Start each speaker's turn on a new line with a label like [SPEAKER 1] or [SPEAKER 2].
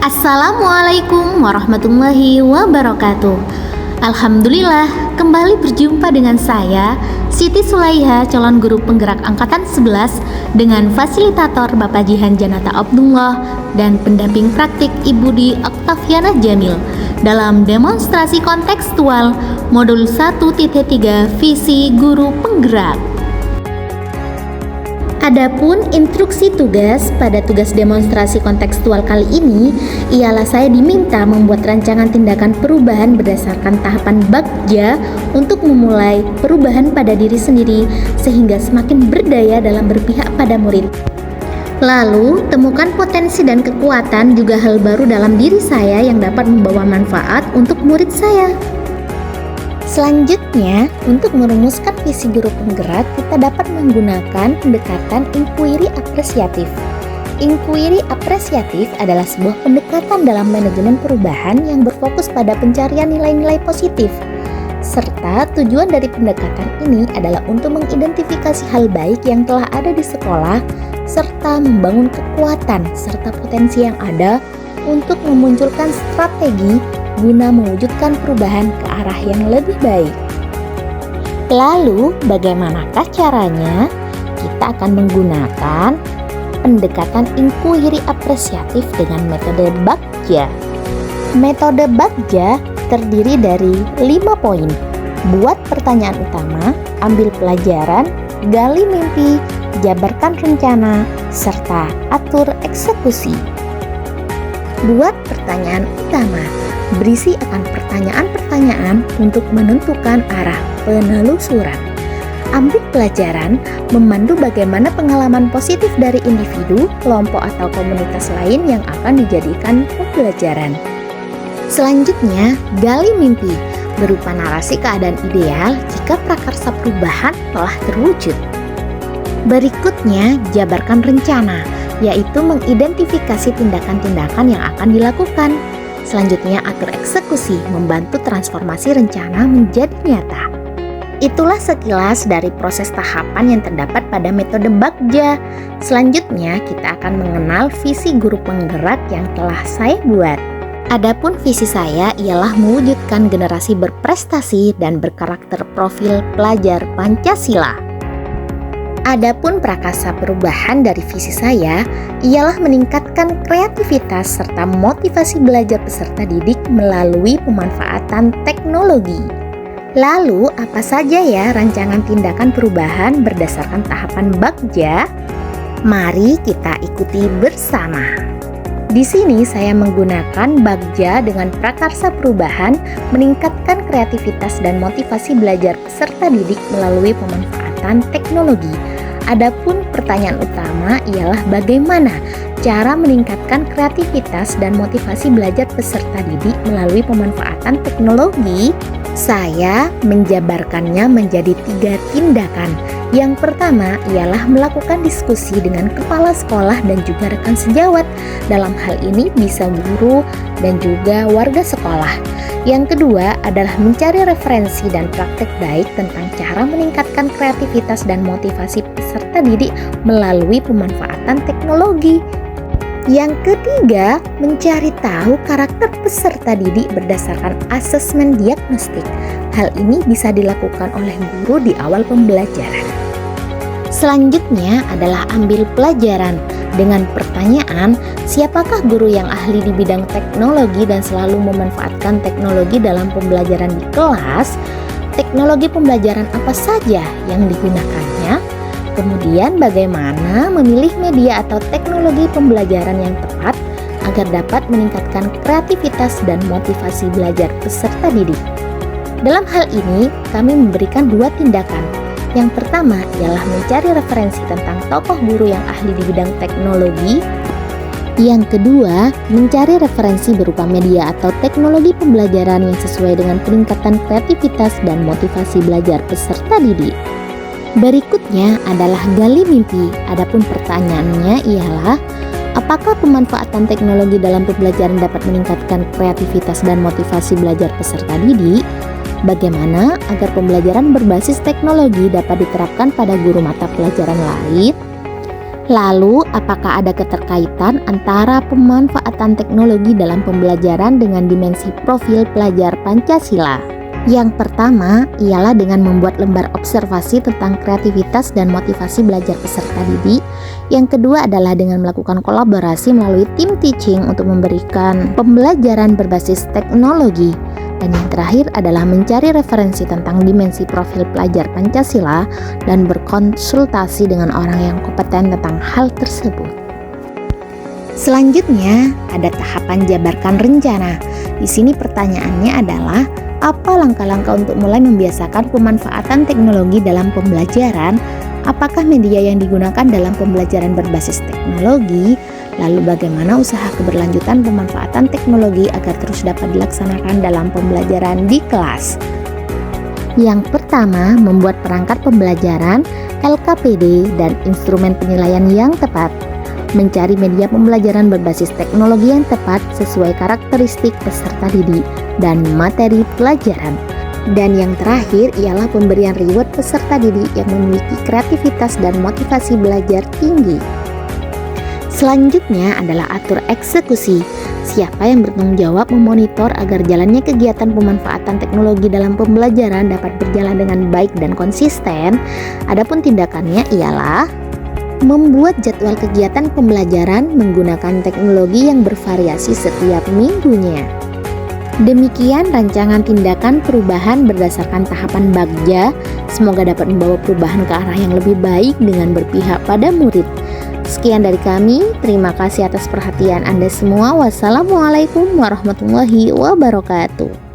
[SPEAKER 1] Assalamualaikum warahmatullahi wabarakatuh. Alhamdulillah, kembali berjumpa dengan saya, Siti Sulaiha, calon guru penggerak Angkatan 11 dengan fasilitator Bapak Jihan Janata Abdullah dan pendamping praktik Ibu Di Oktaviana Jamil dalam demonstrasi kontekstual modul 1.3 visi guru penggerak. Adapun instruksi tugas pada tugas demonstrasi kontekstual kali ini ialah saya diminta membuat rancangan tindakan perubahan berdasarkan tahapan Bagja untuk memulai perubahan pada diri sendiri sehingga semakin berdaya dalam berpihak pada murid. Lalu, temukan potensi dan kekuatan juga hal baru dalam diri saya yang dapat membawa manfaat untuk murid saya. Selanjutnya, untuk merumuskan visi guru penggerak, kita dapat menggunakan pendekatan inquiry apresiatif. Inquiry apresiatif adalah sebuah pendekatan dalam manajemen perubahan yang berfokus pada pencarian nilai-nilai positif. Serta tujuan dari pendekatan ini adalah untuk mengidentifikasi hal baik yang telah ada di sekolah, serta membangun kekuatan serta potensi yang ada untuk memunculkan strategi guna mewujudkan perubahan ke arah yang lebih baik. Lalu, bagaimanakah caranya? Kita akan menggunakan pendekatan inquiry apresiatif dengan metode Bagja. Metode Bagja terdiri dari 5 poin. Buat pertanyaan utama, ambil pelajaran, gali mimpi, jabarkan rencana, serta atur eksekusi. Buat pertanyaan utama, berisi akan pertanyaan-pertanyaan untuk menentukan arah penelusuran. Ambil pelajaran, memandu bagaimana pengalaman positif dari individu, kelompok atau komunitas lain yang akan dijadikan pembelajaran. Selanjutnya, gali mimpi, berupa narasi keadaan ideal jika prakarsa perubahan telah terwujud. Berikutnya, jabarkan rencana, yaitu mengidentifikasi tindakan-tindakan yang akan dilakukan. Selanjutnya, atur eksekusi, membantu transformasi rencana menjadi nyata. Itulah sekilas dari proses tahapan yang terdapat pada metode Bagja. Selanjutnya, kita akan mengenal visi guru penggerak yang telah saya buat. Adapun visi saya ialah mewujudkan generasi berprestasi dan berkarakter profil pelajar Pancasila. Adapun prakarsa perubahan dari visi saya ialah meningkatkan kreativitas serta motivasi belajar peserta didik melalui pemanfaatan teknologi. Lalu, apa saja ya rancangan tindakan perubahan berdasarkan tahapan Bagja? Mari kita ikuti bersama. Di sini saya menggunakan Bagja dengan prakarsa perubahan meningkatkan kreativitas dan motivasi belajar peserta didik melalui pemanfaatan teknologi. Adapun pertanyaan utama ialah bagaimana cara meningkatkan kreativitas dan motivasi belajar peserta didik melalui pemanfaatan teknologi. Saya menjabarkannya menjadi 3 tindakan. Yang pertama ialah melakukan diskusi dengan kepala sekolah dan juga rekan sejawat. Dalam hal ini bisa guru dan juga warga sekolah. Yang kedua adalah mencari referensi dan praktek baik tentang cara meningkatkan kreativitas dan motivasi peserta didik melalui pemanfaatan teknologi. Yang ketiga, mencari tahu karakter peserta didik berdasarkan asesmen diagnostik. Hal ini bisa dilakukan oleh guru di awal pembelajaran. Selanjutnya adalah ambil pelajaran dengan pertanyaan, siapakah guru yang ahli di bidang teknologi dan selalu memanfaatkan teknologi dalam pembelajaran di kelas? Teknologi pembelajaran apa saja yang digunakannya? Kemudian bagaimana memilih media atau teknologi pembelajaran yang tepat agar dapat meningkatkan kreativitas dan motivasi belajar peserta didik. Dalam hal ini, kami memberikan 2 tindakan. Yang pertama ialah mencari referensi tentang tokoh guru yang ahli di bidang teknologi. Yang kedua, mencari referensi berupa media atau teknologi pembelajaran yang sesuai dengan peningkatan kreativitas dan motivasi belajar peserta didik. Berikutnya adalah gali mimpi. Adapun pertanyaannya ialah, apakah pemanfaatan teknologi dalam pembelajaran dapat meningkatkan kreativitas dan motivasi belajar peserta didik? Bagaimana agar pembelajaran berbasis teknologi dapat diterapkan pada guru mata pelajaran lain? Lalu, apakah ada keterkaitan antara pemanfaatan teknologi dalam pembelajaran dengan dimensi profil pelajar Pancasila? Yang pertama ialah dengan membuat lembar observasi tentang kreativitas dan motivasi belajar peserta didik. Yang kedua adalah dengan melakukan kolaborasi melalui tim teaching untuk memberikan pembelajaran berbasis teknologi. Dan yang terakhir adalah mencari referensi tentang dimensi profil pelajar Pancasila dan berkonsultasi dengan orang yang kompeten tentang hal tersebut. Selanjutnya, ada tahapan jabarkan rencana. Di sini pertanyaannya adalah, apa langkah-langkah untuk mulai membiasakan pemanfaatan teknologi dalam pembelajaran? Apakah media yang digunakan dalam pembelajaran berbasis teknologi? Lalu bagaimana usaha keberlanjutan pemanfaatan teknologi agar terus dapat dilaksanakan dalam pembelajaran di kelas? Yang pertama, membuat perangkat pembelajaran, LKPD, dan instrumen penilaian yang tepat. Mencari media pembelajaran berbasis teknologi yang tepat sesuai karakteristik peserta didik dan materi pelajaran. Dan yang terakhir ialah pemberian reward peserta didik yang memiliki kreativitas dan motivasi belajar tinggi. Selanjutnya adalah atur eksekusi. Siapa yang bertanggung jawab memonitor agar jalannya kegiatan pemanfaatan teknologi dalam pembelajaran dapat berjalan dengan baik dan konsisten. Adapun tindakannya ialah membuat jadwal kegiatan pembelajaran menggunakan teknologi yang bervariasi setiap minggunya. Demikian rancangan tindakan perubahan berdasarkan tahapan Bagja. Semoga dapat membawa perubahan ke arah yang lebih baik dengan berpihak pada murid. Sekian dari kami, terima kasih atas perhatian Anda semua. Wassalamualaikum warahmatullahi wabarakatuh.